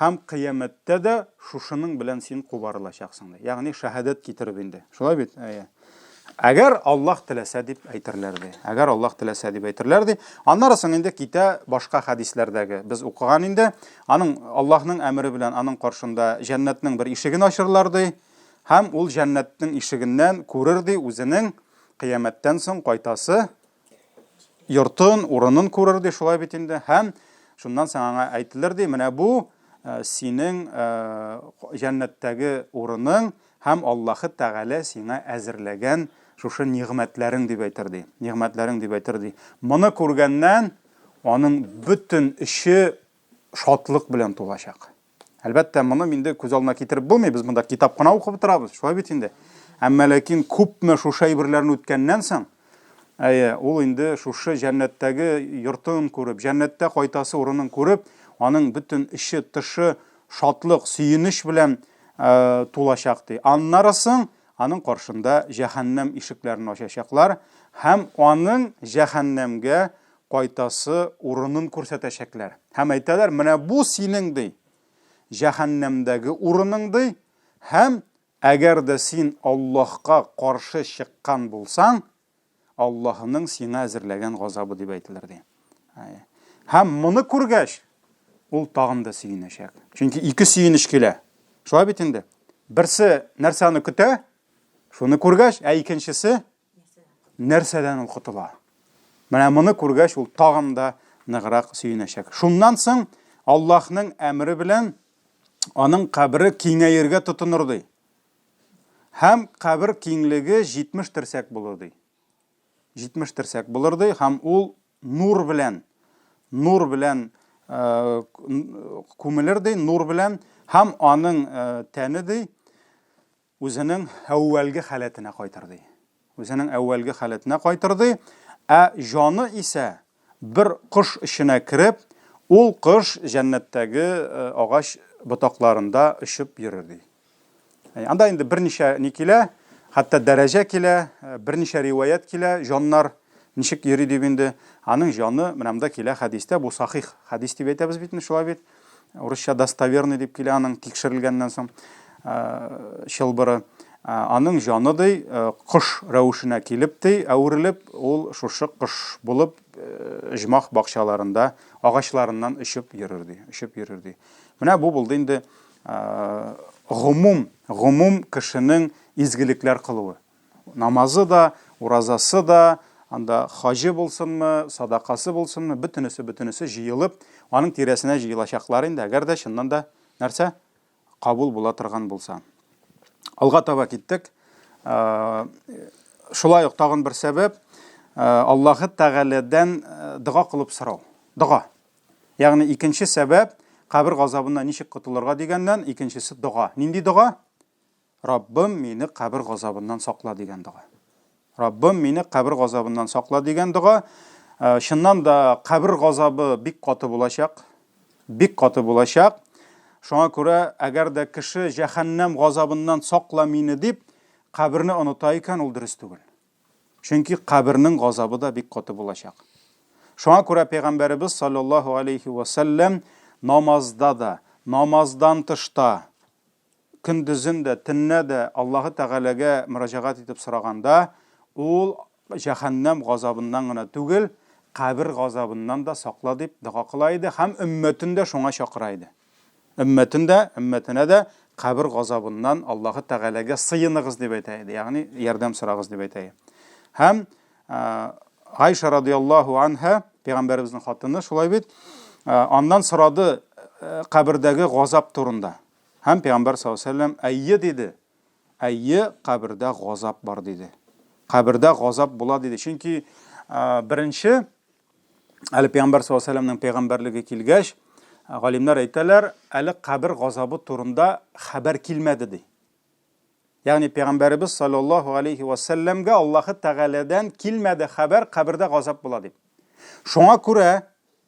S1: һәм кыямәттә дә шушының белән син кубарылачаксың ди. Ягъни шәһадәт китереп инде. Шулай бит? Әгәр Аллаһ теләсә дип әйтерләр ди. Әгәр Аллаһ теләсә дип әйтерләр ди. Аннан соң инде китә башка хадисләрдәге. Без укыган инде, аның Аллаһның әмере белән аның каршында җәннәтнең бер ишеген ачырлар ди. Һәм ул җәннәтнең ишегеннән күрер ди үзенең кыямәттән соң кайтасы йортын, урынын күрер ди. Шулай бит инде. Һәм шуннан соң аңа әйтелер ди, менә бу синең җәннәттәге урының һәм Аллаһы Тәгалә сиңа әзерләгән шушы нигъмәтләрең дип әйтер ди. Нигъмәтләрең дип әйтер ди. Моны күргәннән аның бүтән эше шатлык белән тулачак. Әлбәттә, моны инде күз алдына китереп булмый, без монда китап кына укып торабыз. Шулай бит инде. Әмма ләкин күпме шушы әйберләрне үткәннән соң, ул инде шушы җәннәттәге йортын күреп, җәннәттә кайтасы урынын күреп, аның бүтән эше, тышы шатлык, сөенеч белән тулачак ди. Аннары соң аның каршында җәһәннәм ишекләрен ачачаклар һәм аның җәһәннәмгә кайтасы урынын күрсәтәчәкләр. Һәм әйтәләр, менә бу синең ди, җәһәннәмдәге урының ди, һәм әгәр дә син Аллаһка каршы чыккан булсаң, Аллаһның сиңа әзерләгән газабы дип әйтәләр ди. Һәм моны күргәч, ул тагын да сөенәчәк. Чөнки ике сөенеч килә. Шулай бит инде. Берсе нәрсәне көтә, шуны күргәч, икенчесе нәрсәдән ул котыла. Менә моны күргәч, ул тагын да ныграк сөенәчәк. Шуннан соң Аллаһның әмере белән аның кабере киңәергә тотыныр ди. Һәм кабер киңлеге 70 терсәк булыр ди. 70 терсәк булыр ди, һәм ул нур белән күмелер ди, нур белән, һәм аның тәне ди үзенең әүвәлге халәтенә кайтыр ди. Үзенең әүвәлге халәтенә кайтыр ди. Жаны исә бер кош эченә кирип, ул кош җәннәттәге агач ботакларында очып йөрер ди. Анда инде берничә ни килә, хәтта дәрәҗә килә, берничә риваят килә, җаннар ничек йөри дип инде. Аның җаны менә килә хәдистә, бу сахих хәдис дип әйтәбез бит, шулай бит. Урысча достоверный дип килә, аның тикшерелгәннән соң чылбыры. Аның жаны ди кош рәвешенә килеп ди, әверелеп, ул шушы кош булып җмах бакчаларында агачларыннан очып йөрер ди. Менә бу булды инде гомум кешенең изгелекләр кылуы. Намазы да, уразасы да, анда хаҗы булсынмы, садакасы булсынмы, бөтенесе җыелып, аның тирәсенә җыелачаклар инде, әгәр дә чыннан да нәрсә кабул була торган булса. Алга таба киттек. Шулай ук тагын бер сәбәп Аллаһы Тәгаләдән дуга кылып сорау. Дуга. Ягъни икенче сәбәп кабер газабыннан ничек котылырга дигәннән, икенчесе дуга. Нинди дуга? Раббым, мине кабер газабыннан сакла дигән дуга. Раббым, мине кабер газабыннан сакла дигән дуга. Шуннан да кабер газабы бик каты булачак. Шуңа күрә, әгәр дә кеше җәһәннәм газабыннан сакла мине дип, каберне оныта икән, ул дөрес түгел. Чөнки кабернең газабы да бик каты булачак. Шуңа күрә Пәйгамбәрбез саллаллаһу алейхи ва саллям намазда да, намаздан тышта, көндезендә, төннә дә Аллаһы Тәгаләгә мөрәҗәгать итеп сораганда, ул җәһәннәм газабыннан гына түгел, кабер газабыннан да сакла дип дуга кыла иде, һәм өммәтен дә шуңа чакыра иде. Өммәтенә дә кабер газабыннан Аллаһы Тәгаләгә сыйыныгыз дип әйтә иде, ягъни ярдәм сорагыз дип әйтә. Һәм Айша радиллаһу анха, Пәйгамбәрбезнең хатыны, шулай бит, аннан сорады кабердәге газап турында. Һәм Пәйгамбәр саллаллаһу алейһи ва саллям әйе диде. Әйе, кабердә газап бар диде. Кабердә газап була диде. Чөнки беренче әле Пәйгамбәр саллаллаһу алейһи ва саллямның пәйгамбәрлеге килгәч, галимнәр әйтәләр, әле кабер газабы турында хәбәр килмәде ди. Ягъни Пәйгамбәрбез саллаллаһу алейхи ва саллямга Аллаһы Тәгаләдән килмәде хәбәр, кабердә газап була дип. Шуңа күрә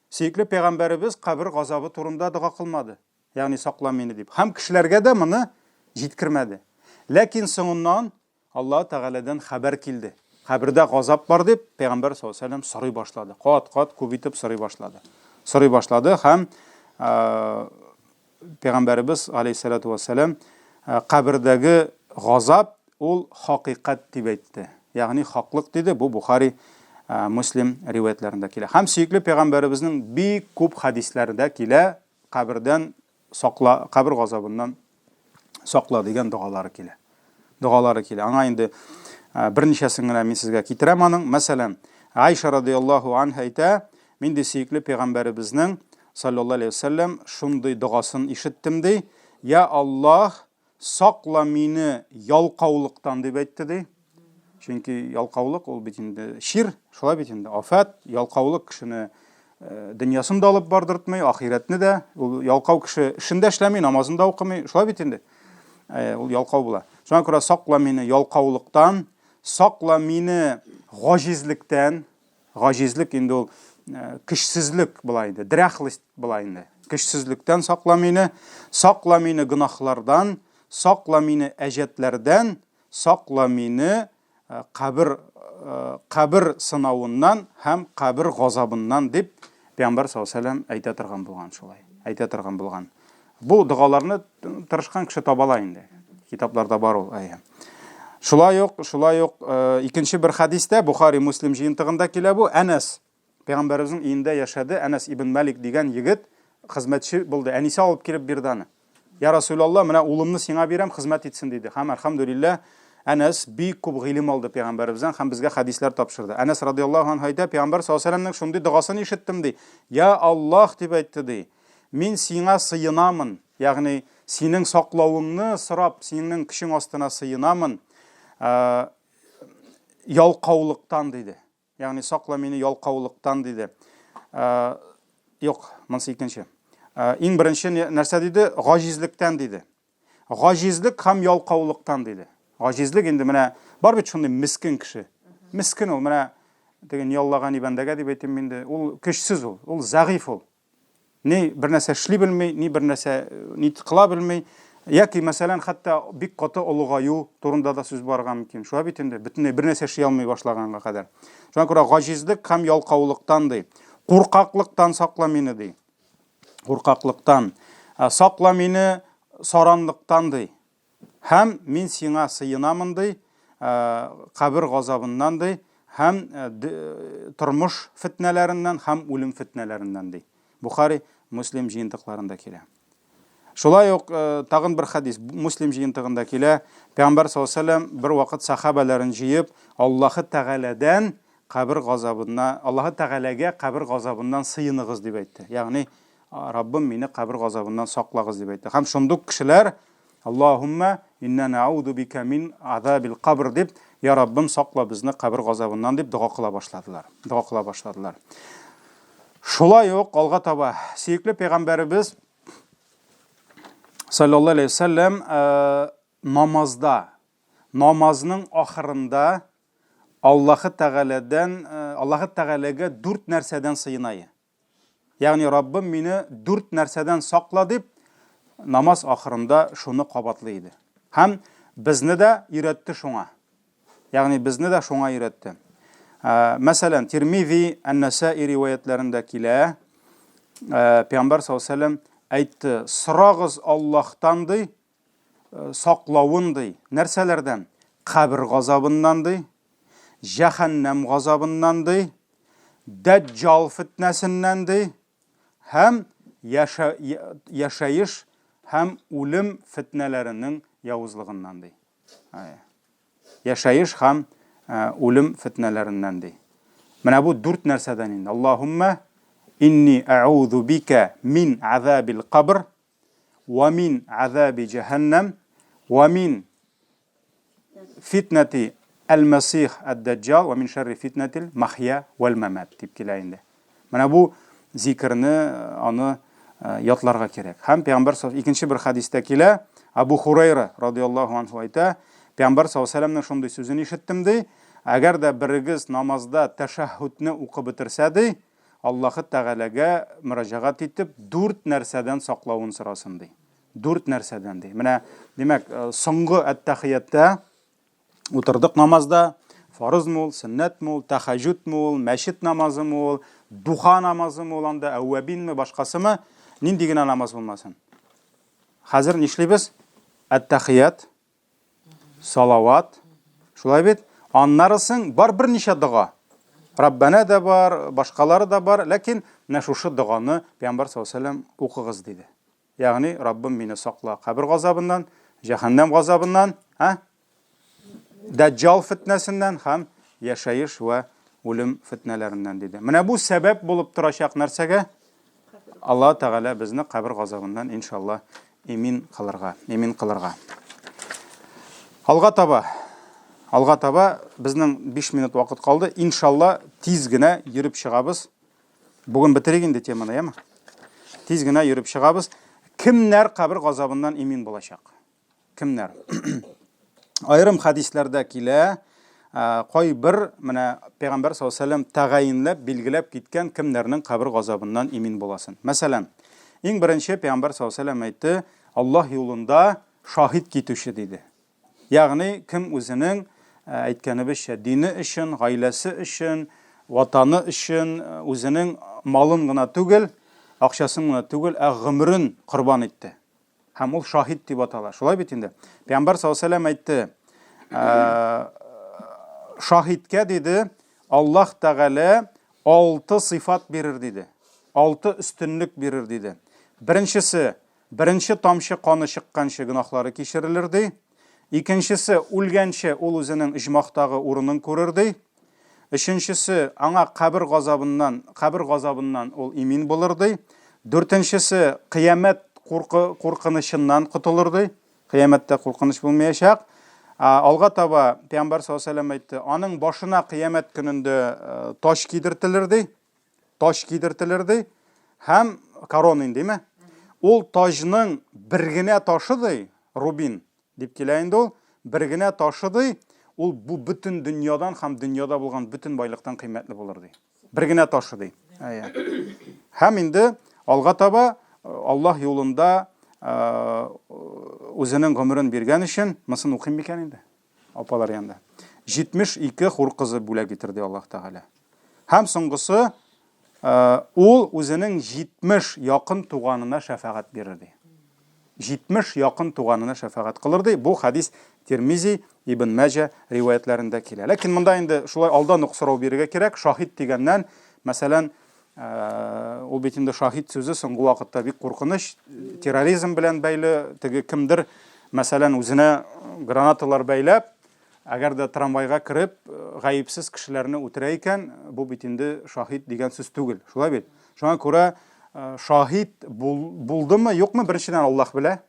S1: сөйкле Пәйгамбәрбез кабер газабы турында дуга кылмады. Ягъни сакла мине дип. Һәм кешеләргә дә моны җиткермәде. Ләкин соңыннан Аллаһ Тәгаләдән хәбәр килде. Кабердә газап бар дип Пәйгамбәр саллаллаһу алейхи ва саллям сорый башлады. Кат күп итеп сорый башлады. Һәм Пәйгамбәрбез алейһиссалату ва саллям кабердәге газап ул хакыйкать дип әйтте. Ягъни хаклык диде. Бу Бухари, Муслим риваятларында килә. Һәм сөйкле Пәйгамбәрбезнең бик күп хадисләрендә килә, кабердән сакла, кабер газабыннан сакла дигән дугалары килә. Аңа инде берничәсен генә мин сезгә китерәм аның. Мәсәлән, Айша радиллаһу анха әйтә, мин дә сөйкле Пәйгамбәрбезнең саллаллаһу алейхи ва саллям шундый дугасын ишеттем ди. Я Аллаһ, сакла мине ялкаулыктан дип әйтте ди. Чөнки ялкаулык ул бит инде шир, шулай бит инде афат, ялкаулык кешене дөньясын да алып бардыртмый, ахиратны да. Ул ялкау кеше эшендә эшләми, намазын да укымый, шулай бит инде. Ул ялкау була. Шуңа күрә сакла мине ялкаулыктан, сакла мине гаҗизлектән. Гаҗизлек инде ул кешсезлек була инде, дряхлость була инде. Кешсезлектән сакла мине гынахлардан, сакла мине әҗәтләрдән, сакла мине кабер сынавыннан һәм кабер газабыннан дип Пәйгамбәр саллаллаһу алейхи ва саллям әйтә торган булган. Бу дугаларны тырышкан кеше табала инде. Китапларда бар ул. Шулай ук икенче бер хадистә Бухари, Муслим җыентыгында килә бу. Әнәс Пәйгамбәрбезнең өендә яшәде. Әнәс ибн Малик дигән егет хезмәтче булды. Әнисе алып килеп бирде аны. Я Расулаллаһ, менә улымны сиңа бирәм, хезмәт итсен диде. Һәм әлхәмдүлилләһ, Әнәс бик күп гыйлем алды пәйгамбәребездән һәм безгә хадислар тапшырды. Әнәс радиллаһу анһу әйтә, пәйгамбәр саллаллаһу алейһи ва сәлләмнең шундый дугасын ишеттем ди. Я Аллаһ дип әйтте ди. Мин сиңа сыйынамын, ягъни синең саклавыңны сорап, синең кишең астына сыйынамын. Ялкаулыктан диде. Ягъни сакла мине ялкаулыктан диде. Юк, монысы икенче. Иң беренче нәрсә диде? Гажизлектән диде. Гажизлек һәм ялкаулыктан диде. Гажизлек инде менә бар бит шундый мискин кеше. Мискин ул менә деген яллаган бәндәгә дип әйтим инде. Ул көчсез ул зәгыйф ул. Ни бер нәрсә эшли белми, ни бер нәрсә ни кыла белми. Яки мәсәлән хәтта бик каты олыгаю турында да сүз барган мөмкин. Шуңа бит инде бөтенләй бер нәрсә эшли алмый башлаганга кадәр. Шуңа күрә гажизлек һәм ялкаулыктан ди. Куркаклыктан сакла мине ди. Куркаклыктан сакла мине саранлыктан ди. Һәм мин сиңа сыйынамын ди, кабер газабыннан ди, һәм тормыш фитнәләреннән һәм үлем фитнәләреннән ди. Бухари, Муслим җыентыкларында килә. Шулай ук тагын бер хадис Муслим җыентыгында килә. Пәйгамбәр саллаллаһу алейһи ва сәлләм бер вакыт сахабаларын җыеп, Аллаһы Тәгаләдән кабер газабыннан, Аллаһы Тәгаләгә кабер газабыннан сыйыныгыз дип әйтте. Ягъни Раббым мине кабер газабыннан саклагыз дип әйтте. Һәм шундук кешеләр Аллаһумма инна наъуду бика мин азабил кабр дип, я Раббым сакла безне кабер газабыннан дип дуга кыла башладылар. Шулай ук алга таба сөйкле пәйгамбәребез саллаллаһу алейхи ва сәлләм намазның ахырында Аллаһы Тәгаләгә 4 нәрсәдән сыйынайы. Ягъни Раббым мине 4 нәрсәдән сакла дип намаз ахырында шуны кабатлый иде. Һәм безне дә өйрәтте шуңа. Ягъни безне дә шуңа өйрәтте. Мәсәлән, Тирмизи, Ан-Насаи риваятларында килә, Пәйгамбәр саллаллаһу алейһи ва сәлләм әйтте, сорагыз Аллаһтан ди, саклавын ди. Нәрсәләрдән? Кабер газабыннан ди, җәһәннәм газабыннан ди, Дәҗҗал фитнәсеннән ди, һәм яшәеш һәм үлем фитнәләренең явызлыгыннан ди. Яшәеш һәм үлем фитнәләреннән ди. Менә бу 4 нәрсәдән инде. Аллаһумма инни аъуду бика мин азабил кабр ва мин азаби җәһәннәм ва мин фитнәти al-Masih ad-Dajjal ва мин шарри фитнәтил махья вал мамат дип килә инде. Менә бу зикрне аны ятларга кирәк. Һәм Пәйгамбәр икенче бер хадистә килә, Абу Хурайра радиллаһу анһу әйтә, Пәйгамбәр саллаллаһу алейһи ва сәлләмнең шундый сүзен ишеттем ди, әгәр дә берегез намазда тәшәһһүдне укып бетерсә ди, Аллаһы Тәгаләгә мөрәҗәгать итеп 4 нәрсәдән саклавын сорасын ди. 4 нәрсәдән ди. Менә димәк, соңгы әт-тәхияттә утырдык намазда, фарызмы ул, сөннәтме ул, тәһаҗҗүдме ул, мәчет намазымы ул, духа намазымы ул, анда әввабинме, башкасымы, нинди генә намаз булмасын. Хәзер нишлибез? Әт-тәхият, салават, шулай бит. Аннарысын бар бер ничә дуга. Раббана да бар, башкалары да бар, ләкин менә шушы дуганы Пәйгамбәр саллаллаһу алейһи ва сәлләм укыгыз диде. Ягъни Раббым мине сакла кабер газабыннан, җәһәннәм газабыннан, Дәҗҗал фитнәсеннән һәм яшәеш ва үлем фитнәләреннән диде. Менә бу сәбәп булып торачак нәрсәгә? Аллаһ Тәгалә безне кабер газабыннан иншаллаһ имин кылырга. Алга таба безнең 5 минут вакыт калды. Иншаллаһ тиз генә йөреп чыгабыз. Бүген битерик инде теманы, яме? Тиз генә йөреп чыгабыз. Кемнәр кабер газабыннан имин булачак? Кемнәр? Айрым хадисләрдә килә, кайбер менә Пәйгамбәр саллаллаһу алейһи ва сәлләм тәгаенләп, билгеләп киткән кемнәрнең кабер газабыннан имин буласын. Мәсәлән, иң беренче Пәйгамбәр саллаллаһу алейһи ва сәлләм әйтте, Аллаһ юлында шаһид китүче диде. Ягъни кем үзенең әйткәнебезчә дине өчен, гаиләсе өчен, ватаны өчен үзенең малын гына түгел, акчасын гына түгел, гомерен курбан итте. Һәм ул шаһид дип атала. Шулай бит инде. Пәйгамбәр саллаллаһу алейһи ва сәлләм әйтте, шаһидкә диде, Аллаһ Тәгалә 6 сыйфат бирер диде. 6 өстенлек бирер диде. Беренчесе, беренче тамчы каны чыкканчы гынахлары кичерелер ди. Икенчесе, үлгәнче ул үзенең ижмахтагы урынын күрерди. Өченчесе, аңа кабер газабыннан ул имин булырды. Дүртенчесе, кыямәт куркынычыннан котылырды. Кыямәттә куркыныч булмаячак. Алга таба Пәйгамбәр саллаллаһу алейһи ва сәллям әйтте, аның башына кыямәт көнендә таш кидертелерди. Һәм корона индеме? Ул тажның бер генә ташыды, рубин дип килә инде ул, бер генә ташыды, ул бу бүтән дөньядан һәм дөньяда булган бүтән байлыктан кыйммәтле булырды. Бер генә ташыды. Һәм инде алга таба Аллаһ юлында үзенең гомерен биргән өчен, мосын укыйм микән инде? Апалар янда. 72 хур кызы бүләк иттерде Аллаһ Тәгалә. Һәм соңгысы, ул үзенең 70 якын туганына шәфәгать бирерде. 70 якын туганына шәфәгать кылырды. Бу хадис Тирмизи, Ибн Маҗа риваятларында килә. Ләкин монда инде шулай алдан ук сорау бирергә кирәк. Шахид дигәннән, мәсәлән, ул бит инде шахид сүзе соңгы вакытта бик куркыныч, терроризм белән бәйле, теге кемдер, мәсәлән, үзенә гранаталар бәйләп, әгәр дә трамвайга кирип, гаепсез кешеләрне үтерә икән, бу бит инде шахид дигән сүз түгел. Шулай бит. Шуңа күрә шахид булдымы, юкмы, беренчедән Аллаһ белә.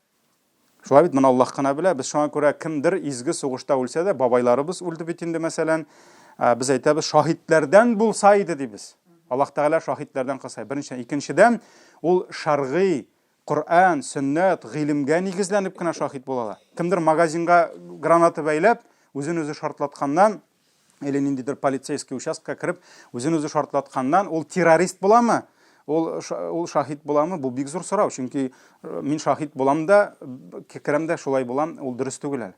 S1: Шулай бит, моны Аллаһ кына белә. Без шуңа күрә кемдер изге сугышта үлсә дә, бабайларыбыз үлде бит инде, мәсәлән, без әйтәбез, шахидләрдән булса иде дибез. Аллаһ Тәгалә шахидләрдән кылса. Беренчедән, икенчедән, ул шәргый, Коръан, сөннәт, гыйлемгә нигезләнеп кенә шахид булалар. Кемдер магазинга граната бәйләп, үзен-үзе шартлатканнан, или ниндидер полицейский участкка кирип, үзен-үзе шартлатканнан, ул террорист буламы? Ул шахид буламы? Бу бик зур сорау. Чөнки мин шахид булам да, киремдә шулай булам, ул дөрес түгел.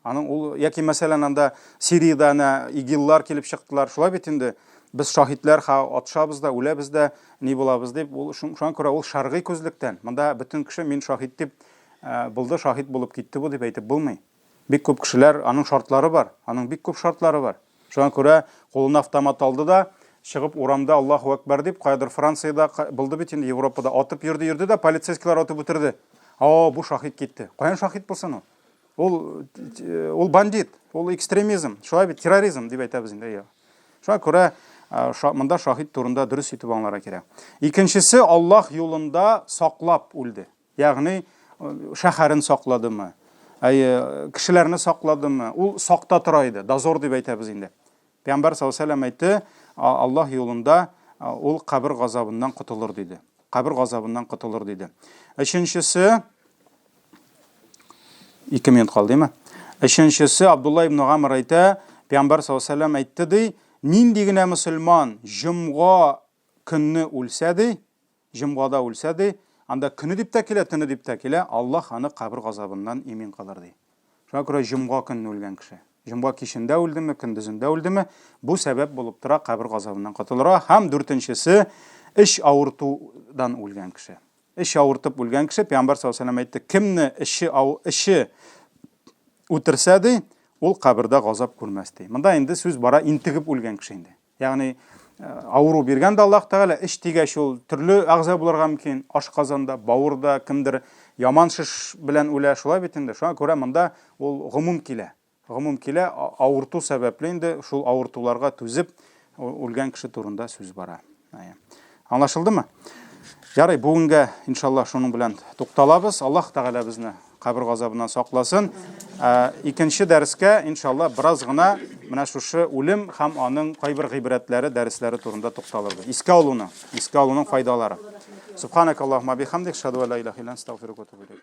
S1: Аның ул яки мәсәлән анда Сириядә игиллар килеп чыктылар, шулай бит инде. Без шахидләр атышабыз да, үләбез дә, ни булабыз дип, шуңа күрә ул шәргый күзлектән. Монда бөтен кеше мин шахид дип булды, шахид булып китте бу дип әйтеп булмый. Бик күп кешеләр, аның шартлары бар, аның бик күп шартлары бар. Шуңа күрә кулына автомат алды да, чыгып урамда Аллаһу акбар дип, кайдыр Франциядә булды бит инде, Европада атып йөрде дә, полицейскийлар атып үтерде. Бу шахид китте. Каян шахид булсын ул? Ул бандит, ул экстремизм, шулай бит, терроризм дип әйтәбез инде. Шуңа күрә монда шахид турында дөрес итеп аңларга кирәк. Икенчесе, Аллаһ юлында саклап үлде. Ягъни шәһәрен сакладымы? Кешеләрне сакладымы? Ул сакта тора иде, дозор дип әйтәбез инде. Пәйгамбәр саллаллаһу алейһи ва сәллям әйтте, Аллаһ юлында ул кабер газабыннан котылыр диде. Кабер газабыннан котылыр диде. Өченчесе, 2 минут калды, деме? Өченчесе, Абдулла ибн Гамр әйтә, Пәйгамбәр саллаллаһу алейһи ва сәллям әйтте ди, нинди генә мөселман җомга көнне үлсә ди, җомгада үлсә ди, анда көне дип тә килә, төне дип тә килә, Аллаһ аны кабер газабыннан имин кылыр ди. Шуңа күрә җомга көнне үлгән кеше, җомга кичендә үлдеме, көндезендә үлдеме, бу сәбәп булып тора кабер газабыннан котылырга. Һәм дүртенчесе, эш авыртудан үлгән кеше. Эш авыртып үлгән кеше, Пәйгамбәр саллаллаһу алейһи ва сәллям әйтте, кемне эше үтерсә ди, ул кабердә газап күрмәс ди. Монда инде сүз бара интегеп үлгән кеше инде. Ягъни авыру биргән дә Аллаһ Тәгалә, эш тигәч ул төрле агъза булырга мөмкин, ашказанда, бавырда, кемдер яман шиш белән үлә, шулай бит инде. Шуңа күрә монда ул гомум килә. Гомум килә, авырту сәбәпле инде шул авыртуларга түзеп үлгән кеше турында сүз бара. Аңлашылдымы? Ярый, бүгенгә иншаллах шуның белән тукталабыз. Аллаһ Тәгалә безне кабер газабыннан сакласын. Икенче дәрескә иншаллах бераз гына менә шушы үлем һәм аның кайбер гыйбрәтләре, дәресләре турында тукталырбыз. Искә алуның файдалары. Субханакаллаһумма бихамдик, шаһаду ла илаха илля анта, астагфирука ва атубу илейк.